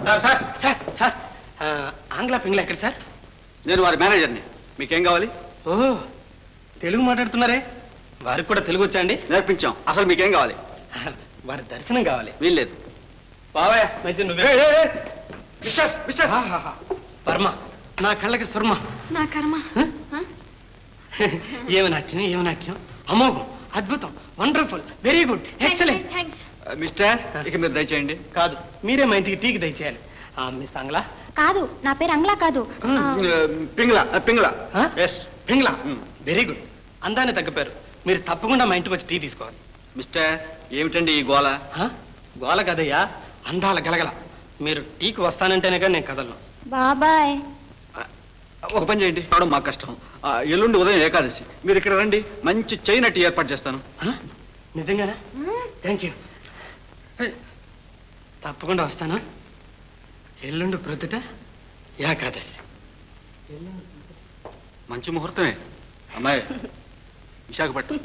Sir sir sir ఆంగ్ల పింగ్లా ఎక్కడ sir? నేను వారి మేనేజర్ని. మీకేం కావాలి? ఓ తెలుగు మాట్లాడుతున్నారే, వారికి కూడా తెలుగు వచ్చా అండి? నేర్పించాం. అసలు మీకేం కావాలి? వారి దర్శనం కావాలి. వీల్లేదు. బావయ్య వర్మ, నా కళ్ళకి సుర్మ. నా కర్మ. ఏమి నాట్యం, ఏమి నాట్యం! అమోఘం, అద్భుతం, wonderful, very good, excellent. Mister, ఇక మీరు దయచేయండి. కాదు, మీరే మా ఇంటికి టీకి దయచేయాలి. మిస్ ఆంగ్లా? కాదు, నా పేరు అంగ్లా కాదు, Pingla. Pingla. Yes, Pingla. Very good, అందాన్ని తగ్గపారు. మీరు తప్పకుండా మా ఇంటికి వచ్చి టీ తీసుకోవాలి. మిస్టర్, ఏమిటండి ఈ గోల? గోల కదయ్యా, అందాల గలగల. మీరు టీకి వస్తానంటేనే కానీ నేను కదలను. బాబాయ్. ఒక పని చేయండి, రావడం మాకు కష్టం. ఎల్లుండి ఉదయం ఏకాదశి, మీరు ఇక్కడ రండి, మంచి చైనా టీ ఏర్పాటు చేస్తాను. నిజంగానా? Thank you. తప్పకుండా వస్తాను. ఎల్లుండి ప్రొద్దుట ఏకాదశి. మంచి ముహూర్తమే అమ్మాయి. విశాఖపట్నం.